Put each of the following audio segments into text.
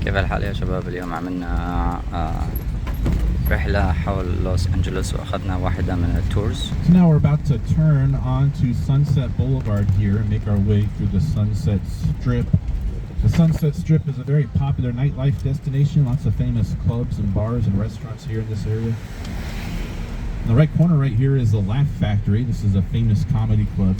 كيف الحال يا شباب؟ اليوم عملنا رحلة حول لوس انجلس واخذنا واحدة من التورز. So now we're about to turn onto Sunset Boulevard here and make our way through the Sunset Strip. The Sunset Strip is a very popular nightlife destination. Lots of famous clubs and bars and restaurants here in this area. In the right corner right here is the Laugh Factory. This is a famous comedy club.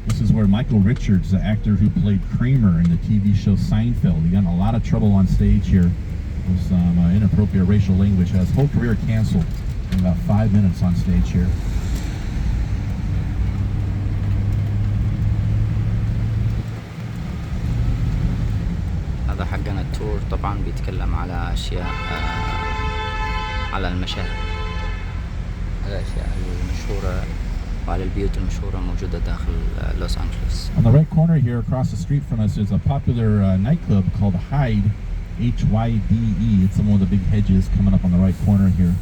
This is where Michael Richards, the actor who played Kramer in the TV show Seinfeld, he got in a lot of trouble on stage here with some inappropriate racial language. Has his whole career canceled in about 5 minutes on stage here. هذا حقنا التور طبعا بيتكلم على أشياء على المشاهد، على الأشياء المشهورة وعلى البيوت المشهورة موجودة داخل لوس أنجلوس. On the right corner here across the street from us is a popular nightclub called Hyde, Hyde. It's some of the big hedges coming up on the right corner here.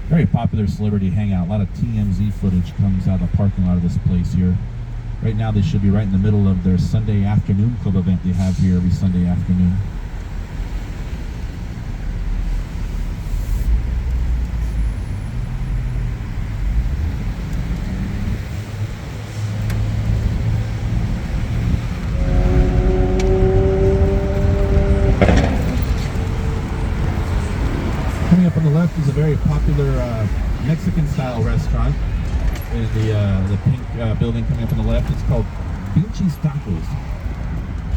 Very popular celebrity hangout. A lot of TMZ footage comes out of the parking lot of this place here. Right now they should be right in the middle of their Sunday afternoon club event they have here every Sunday afternoon. Coming up on the left is a very popular Mexican-style restaurant. There's the pink building coming up on the left. It's called Pinches Tacos.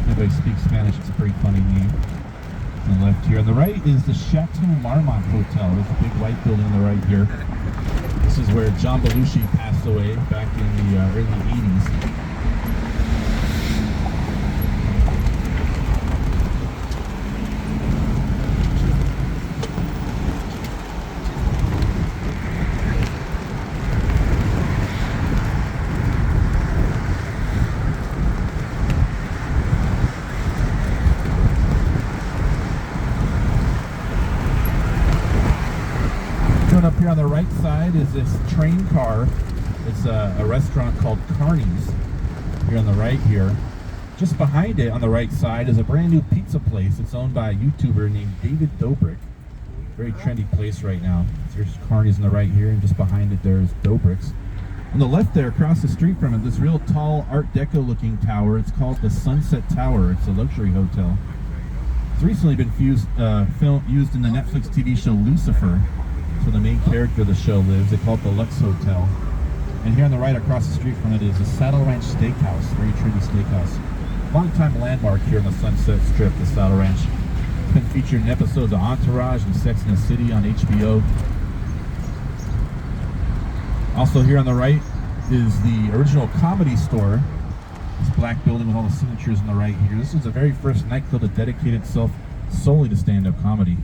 If anybody speaks Spanish, it's a pretty funny name. On the left here. On the right is the Chateau Marmont Hotel. There's a big white building on the right here. This is where John Belushi passed away back in the early 80s. Up here on the right side is this train car. It's a restaurant called Carney's here on the right here. Just behind it on the right side is a brand new pizza place. It's owned by a YouTuber named David Dobrik. Very trendy place right now. There's Carney's on the right here, and just behind it there's Dobrik's. On the left there, across the street from it, this real tall Art Deco looking tower. It's called the Sunset Tower. It's a luxury hotel. It's recently been used in the Netflix TV show Lucifer. Where the main character of the show lives. They call it the Lux Hotel. And here on the right across the street from it is the Saddle Ranch Steakhouse, very trendy steakhouse. Long-time landmark here in the Sunset Strip, the Saddle Ranch. It's been featured in episodes of Entourage and Sex and the City on HBO. Also here on the right is the original Comedy Store. This black building with all the signatures on the right here. This is the very first nightclub that dedicated itself solely to stand-up comedy.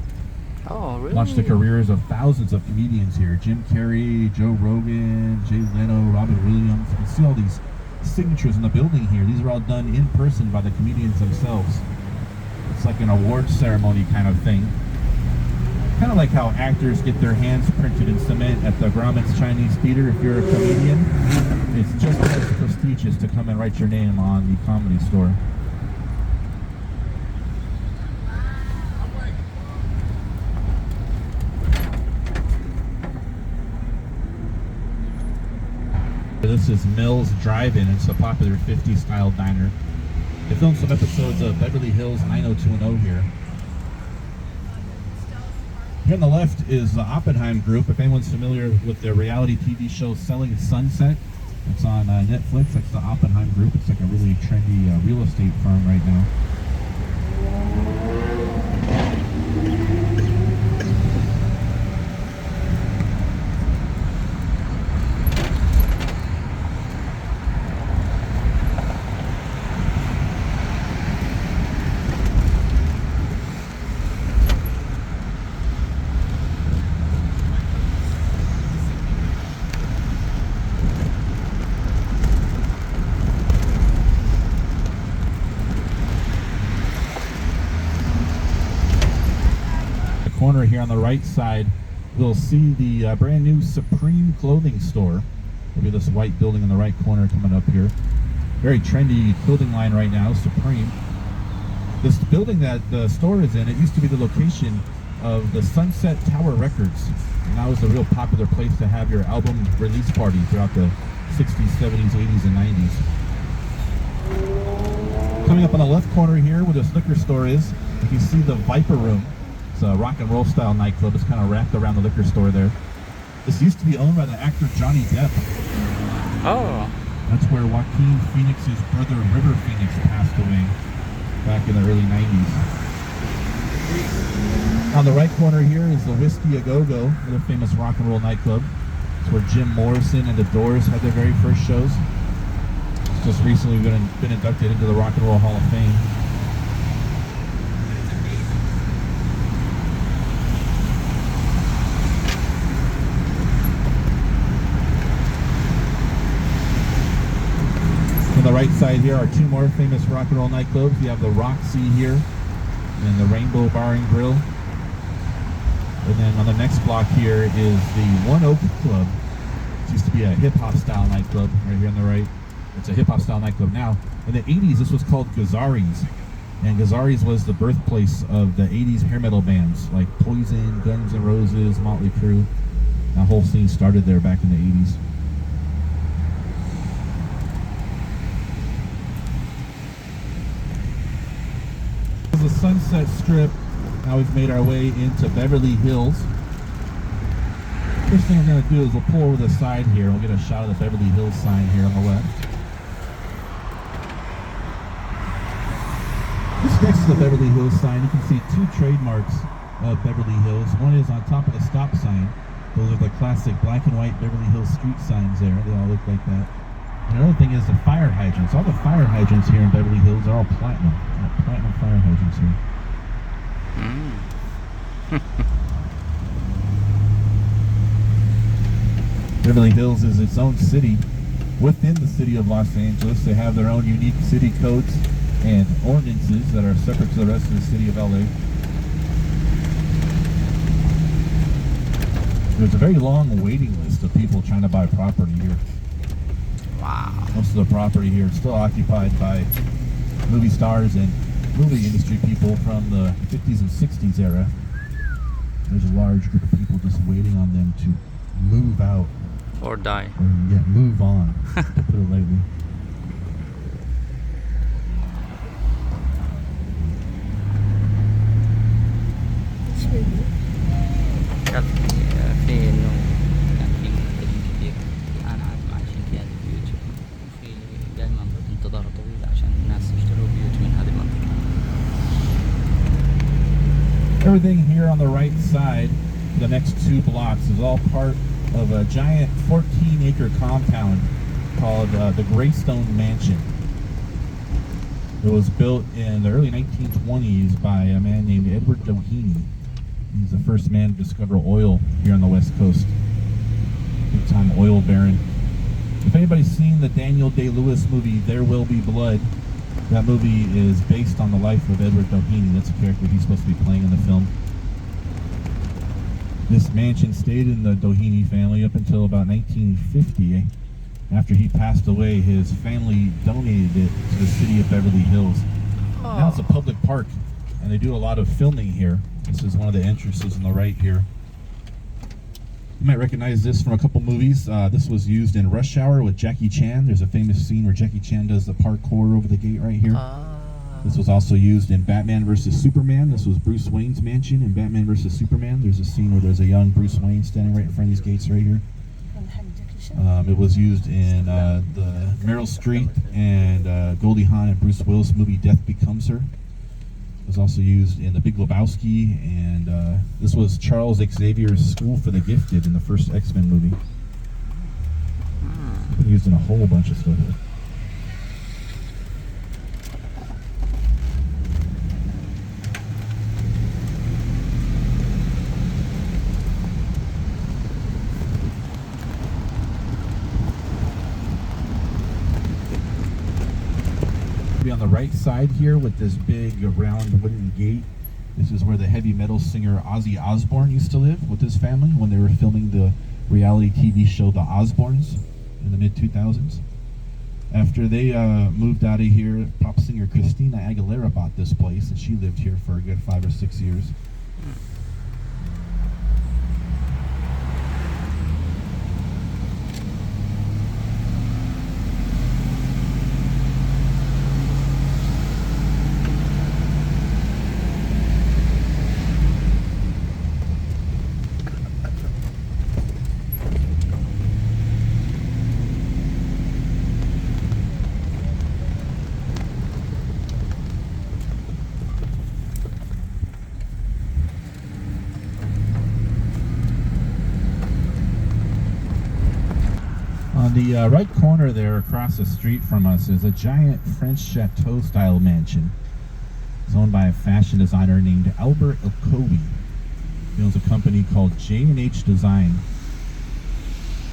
Oh, really? Watch the careers of thousands of comedians here. Jim Carrey, Joe Rogan, Jay Leno, Robin Williams. You can see all these signatures in the building here. These are all done in person by the comedians themselves. It's like an award ceremony kind of thing. Kind of like how actors get their hands printed in cement at the Grauman's Chinese Theater. If you're a comedian, it's just as prestigious to come and write your name on the Comedy Store. This is Mills Drive-In. It's a popular 50s style diner. They filmed some episodes of Beverly Hills 90210 here. Here on the left is the Oppenheim Group. If anyone's familiar with their reality TV show Selling Sunset, it's on Netflix. That's the Oppenheim Group. It's like a really trendy real estate firm right now. Corner here on the right side, we'll see the brand new Supreme clothing store. Look at this white building in the right corner coming up here. Very trendy clothing line right now, Supreme. This building that the store is in, it used to be the location of the Sunset Tower Records. And that was a real popular place to have your album release party throughout the 60s, 70s, 80s, and 90s. Coming up on the left corner here where this liquor store is, you can see the Viper Room. It's a rock and roll style nightclub. It's kind of wrapped around the liquor store there. This used to be owned by the actor Johnny Depp. Oh. That's where Joaquin Phoenix's brother River Phoenix passed away back in the early 90s. On the right corner here is the Whiskey A Go Go, another famous rock and roll nightclub. It's where Jim Morrison and the Doors had their very first shows. It's just recently been inducted into the Rock and Roll Hall of Fame. On the right side here are two more famous rock and roll nightclubs. You have the Roxy here and the Rainbow Bar and Grill. And then on the next block here is the One Oak Club. It used to be a hip-hop style nightclub right here on the right. It's a hip-hop style nightclub now. In the 80s, this was called Gazzari's. And Gazzari's was the birthplace of the 80s hair metal bands like Poison, Guns N' Roses, Motley Crue. That whole scene started there back in the 80s. This is the Sunset Strip. Now we've made our way into Beverly Hills. First thing we're going to do is we'll pull over the side here. We'll get a shot of the Beverly Hills sign here on the left. Just next to the Beverly Hills sign, you can see two trademarks of Beverly Hills. One is on top of the stop sign. Those are the classic black and white Beverly Hills street signs there. They all look like that. And another thing is the fire hydrants. All the fire hydrants here in Beverly Hills are all platinum. Platinum fire hydrants here. Beverly Hills is its own city within the city of Los Angeles. They have their own unique city codes and ordinances that are separate to the rest of the city of LA. There's a very long waiting list of people trying to buy property here. Wow. Most of the property here is still occupied by movie stars and movie industry people from the 50s and 60s era. There's a large group of people just waiting on them to move out. Or die. Or, yeah, move on, to put it lightly. كان في انه كان في ممثلين كثير الان عاد عايشين في هذه البيوت وفي دائما انتظار طويل عشان الناس يشتروا بيوت من هذه المنطقة. Everything here on the right side, the next 2 blocks, is all part of a giant 14-acre compound called the Greystone Mansion. It was built in the early 1920s by a man named Edward Doheny. He's the first man to discover oil here on the West Coast. Big-time oil baron. If anybody's seen the Daniel Day-Lewis movie, There Will Be Blood, that movie is based on the life of Edward Doheny. That's a character he's supposed to be playing in the film. This mansion stayed in the Doheny family up until about 1950. After he passed away, his family donated it to the city of Beverly Hills. Now it's a public park, and they do a lot of filming here. This is one of the entrances on the right here. You might recognize this from a couple movies. This was used in Rush Hour with Jackie Chan. There's a famous scene where Jackie Chan does the parkour over the gate right here. This was also used in Batman vs. Superman. This was Bruce Wayne's mansion in Batman vs. Superman. There's a scene where there's a young Bruce Wayne standing right in front of these gates right here. It was used in the Meryl Streep and Goldie Hawn and Bruce Willis movie Death Becomes Her. It was also used in The Big Lebowski, and this was Charles Xavier's School for the Gifted in the first X-Men movie. Used in a whole bunch of stuff. On the right side here with this big round wooden gate, this is where the heavy metal singer Ozzy Osbourne used to live with his family when they were filming the reality TV show The Osbournes in the mid-2000s. After they moved out of here, pop singer Christina Aguilera bought this place, and she lived here for a good 5 or 6 years. On the right corner there, across the street from us, is a giant French chateau-style mansion. It's owned by a fashion designer named Albert Elkowi. He owns a company called J&H Design.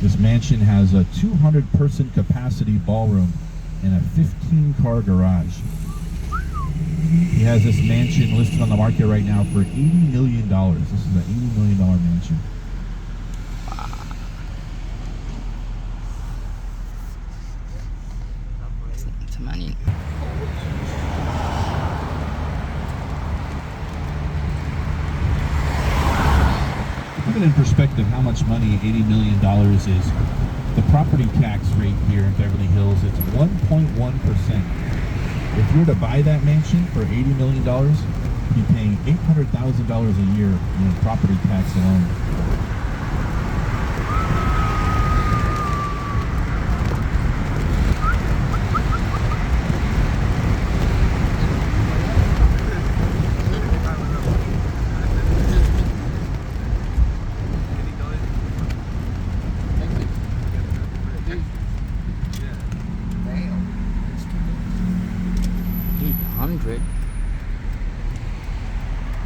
This mansion has a 200-person capacity ballroom and a 15-car garage. He has this mansion listed on the market right now for $80 million. This is an $80 million mansion. ثمانين. Put it in perspective how much money $80 million is. The property tax rate here in Beverly Hills, it's 1.1%. If you were to buy that mansion for $80 million, you'd be paying $800,000 a year in property tax alone.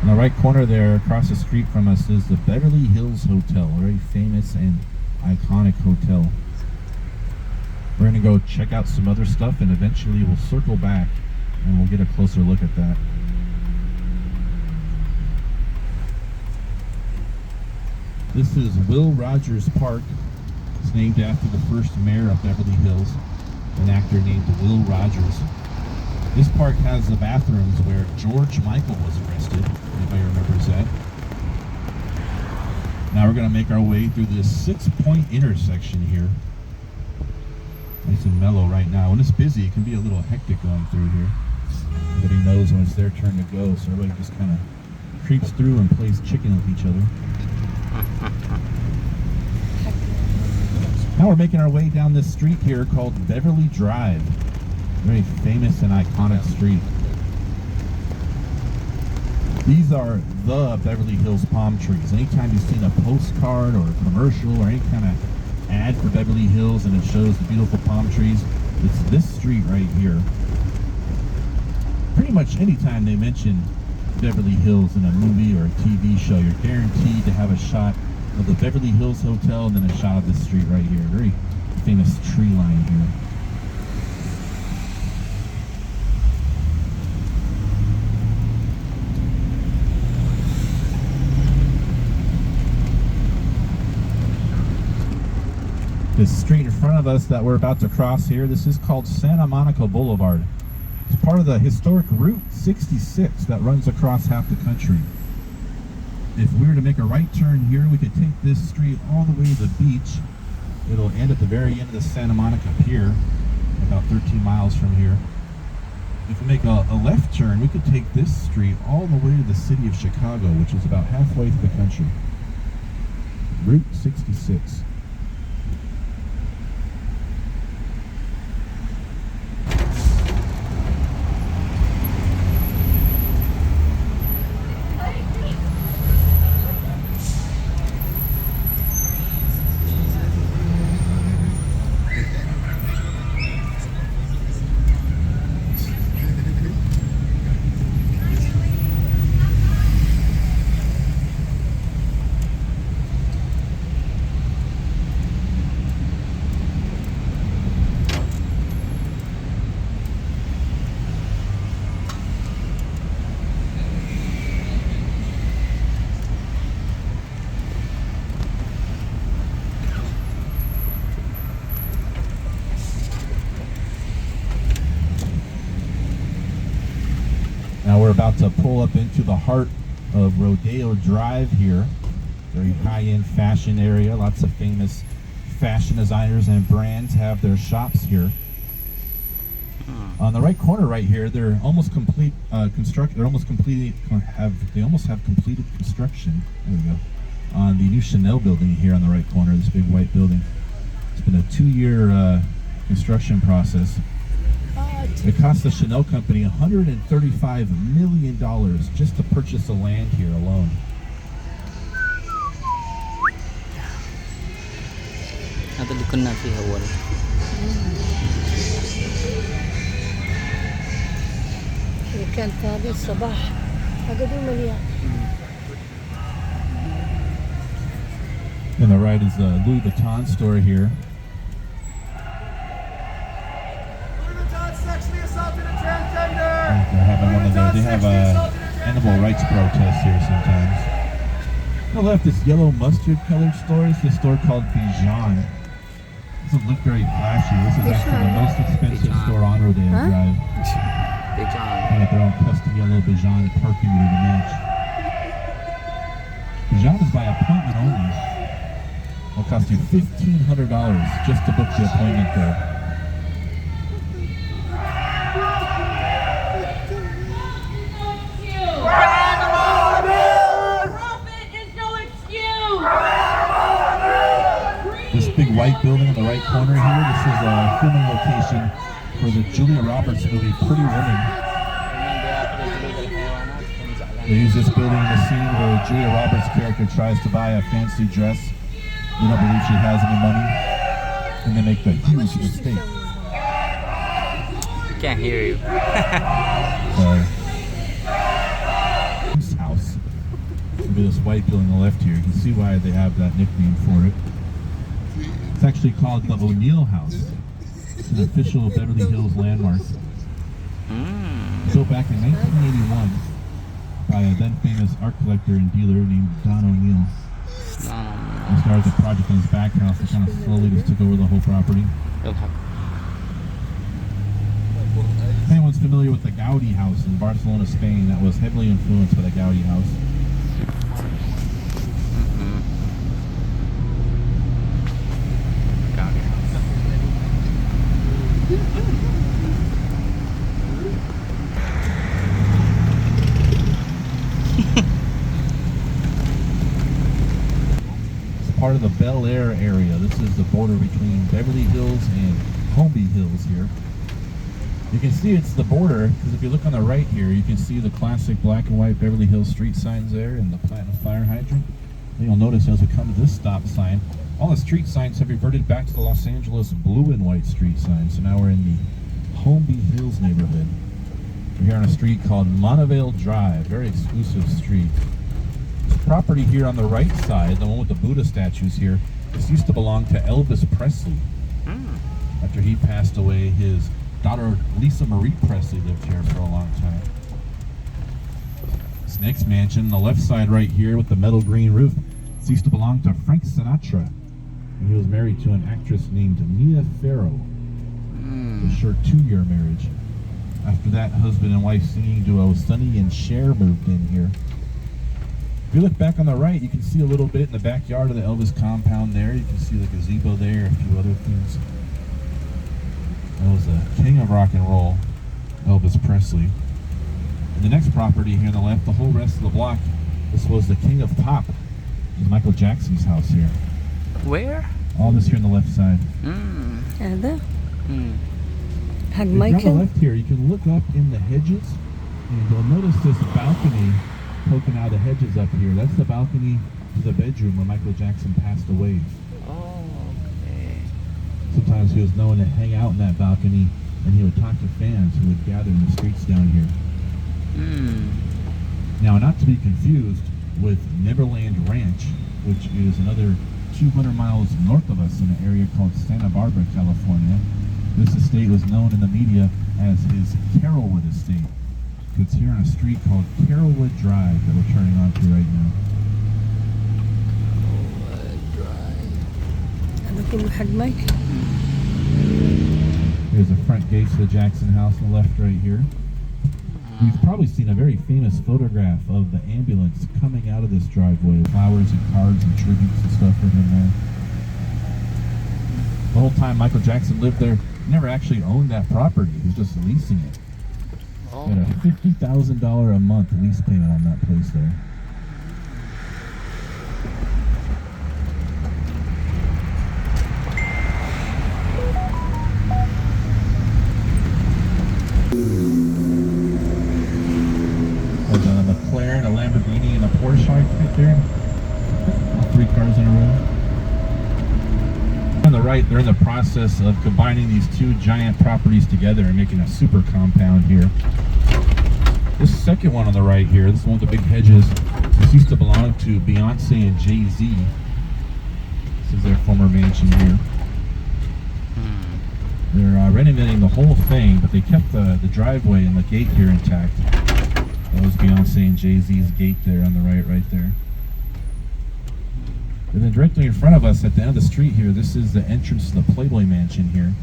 On the right corner there, across the street from us, is the Beverly Hills Hotel, a very famous and iconic hotel. We're going to go check out some other stuff, and eventually we'll circle back and we'll get a closer look at that. This is Will Rogers Park. It's named after the first mayor of Beverly Hills, an actor named Will Rogers. This park has the bathrooms where George Michael was arrested. Anybody remembers that? Now we're going to make our way through this 6-point intersection here. Nice and mellow right now. When it's busy, it can be a little hectic going through here. Everybody knows when it's their turn to go, so everybody just kind of creeps through and plays chicken with each other. Now we're making our way down this street here called Beverly Drive. Very famous and iconic street. These are the Beverly Hills palm trees. Anytime you've seen a postcard or a commercial or any kind of ad for Beverly Hills and it shows the beautiful palm trees, it's this street right here. Pretty much anytime they mention Beverly Hills in a movie or a TV show, you're guaranteed to have a shot of the Beverly Hills Hotel and then a shot of this street right here. Very famous tree line here. This street in front of us that we're about to cross here, this is called Santa Monica Boulevard. It's part of the historic Route 66 that runs across half the country. If we were to make a right turn here, we could take this street all the way to the beach. It'll end at the very end of the Santa Monica Pier, about 13 miles from here. If we make a left turn, we could take this street all the way to the city of Chicago, which is about halfway through the country. Route 66. about to pull up into the heart of Rodeo Drive here. Very high-end fashion area. Lots of famous fashion designers and brands have their shops here. On the right corner right here, they're almost complete construction. They almost have completed construction. There we go. On the new Chanel building here on the right corner, this big white building. It's been a 2-year construction process. It cost the Chanel company $135 million just to purchase the land here alone. هذا اللي كنا فيه أول. كان فاضي الصباح فقدوا مليان. On the right is the Louis Vuitton store here. They're having one of those. They have animal rights protests here sometimes. On the left, this yellow mustard colored store. It's a store called Bijan. Doesn't look very flashy. This is actually the most expensive store on Rodeo Drive. They got their own custom yellow Bijan parking meter to match. Bijan is by appointment only. It'll cost you $1,500 just to book the appointment there. This big white building in the right corner here, this is a filming location for the Julia Roberts movie Pretty Woman. They use this building in the scene where Julia Roberts' character tries to buy a fancy dress. They don't believe she has any money, and they make the huge mistake. Can't hear you. Sorry. This house. Look at this white building on the left here. You can see why they have that nickname for it. It's actually called the O'Neill House. It's an official Beverly Hills landmark. Built back in 1981 by a then famous art collector and dealer named Don O'Neill. He started the project in his back house and kind of slowly just took over the whole property. If anyone's familiar with the Gaudi house in Barcelona, Spain, that was heavily influenced by the Gaudi house. Part of the Bel Air area. This is the border between Beverly Hills and Holmby Hills here. You can see it's the border because if you look on the right here, you can see the classic black and white Beverly Hills street signs there and the platinum fire hydrant. And you'll notice as we come to this stop sign, all the street signs have reverted back to the Los Angeles blue and white street signs. So now we're in the Holmby Hills neighborhood. We're here on a street called Montevideo Drive, very exclusive street. This property here on the right side, the one with the Buddha statues here, this used to belong to Elvis Presley. After he passed away, his daughter Lisa Marie Presley lived here for a long time. This next mansion, the left side right here with the metal green roof, this used to belong to Frank Sinatra. And he was married to an actress named Mia Farrow. A short 2-year marriage. After that, husband and wife singing duo Sonny and Cher moved in here. If you look back on the right, you can see a little bit in the backyard of the Elvis compound there. You can see the gazebo there, a few other things. That was the king of rock and roll, Elvis Presley. And the next property here on the left, the whole rest of the block, this was the king of pop. This is Michael Jackson's house here. Where? All this here on the left side. هذا حق If you're on the مايكل. left here, you can look up in the hedges, and you'll notice this balcony poking out of the hedges up here. That's the balcony to the bedroom where Michael Jackson passed away. Oh, okay. Sometimes he was known to hang out in that balcony, and he would talk to fans who would gather in the streets down here. Now, not to be confused with Neverland Ranch, which is another 200 miles north of us in an area called Santa Barbara, California. This estate was known in the media as his Carolwood estate. It's here on a street called Carolwood Drive that we're turning onto right now. هذا كله حق مايكل. Here's the front gate to the Jackson house on the left right here. You've probably seen a very famous photograph of the ambulance coming out of this driveway. Flowers and cards and tributes and stuff are in there. The whole time Michael Jackson lived there, he never actually owned that property. He was just leasing it. Oh. He had a $50,000 a month lease payment on that place there. There's a McLaren, a Lamborghini, and a Porsche right there. All 3 cars in a row. On the right, they're in the process of combining these 2 giant properties together and making a super compound here. This second one on the right here, this one with the big hedges, this used to belong to Beyonce and Jay-Z. This is their former mansion here. They're renovating the whole thing, but they kept the driveway and the gate here intact. That was Beyonce and Jay-Z's gate there on the right there. And then directly in front of us at the end of the street here, this is the entrance to the Playboy Mansion here.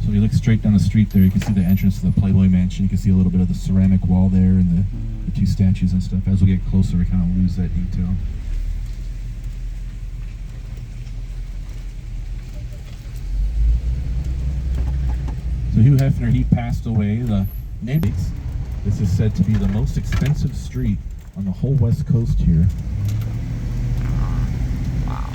So if you look straight down the street there, you can see the entrance to the Playboy Mansion. You can see a little bit of the ceramic wall there and the 2 statues and stuff. As we get closer, we kind of lose that detail. So Hugh Hefner, he passed away. The neighbors. This is said to be the most expensive street on the whole West Coast here. Wow.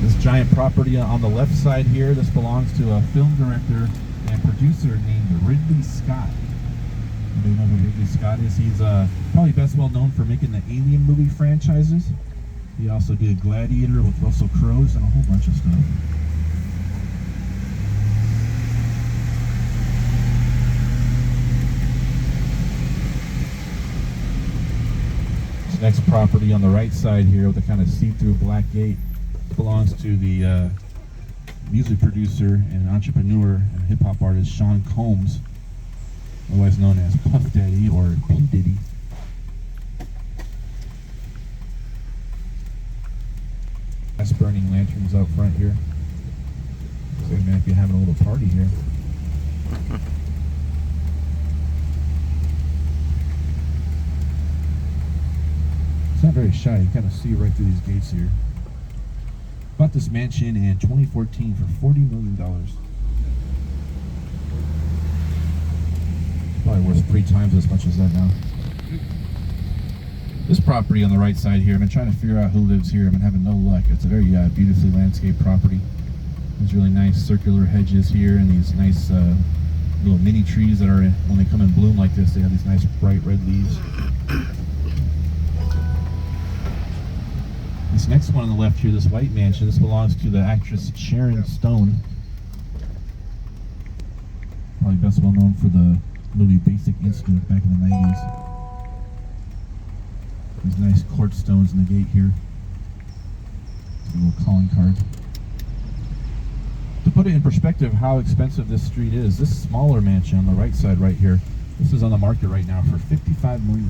This giant property on the left side here, this belongs to a film director and producer named Ridley Scott. Anybody know who Ridley Scott is? He's probably best well known for making the Alien movie franchises. He also did Gladiator with Russell Crowe and a whole bunch of stuff. This next property on the right side here with a kind of see-through black gate belongs to the music producer and entrepreneur and hip-hop artist Sean Combs, otherwise known as Puff Daddy or P. Diddy. Gas burning lanterns out front here. Looks like they might be having a little party here. It's not very shy. You kind of see right through these gates here. Bought this mansion in 2014 for $40 million. Probably worth 3 times as much as that now. This property on the right side here, I've been trying to figure out who lives here. I've been having no luck. It's a very beautifully landscaped property. There's really nice circular hedges here and these nice little mini trees that are, when they come in bloom like this, they have these nice bright red leaves. This next one on the left here, this white mansion, this belongs to the actress Sharon Stone. Probably best well known for the movie Basic Instinct back in the 90s. These nice quartz stones in the gate here. A little calling card. To put it in perspective how expensive this street is, this smaller mansion on the right side right here, this is on the market right now for $55 million.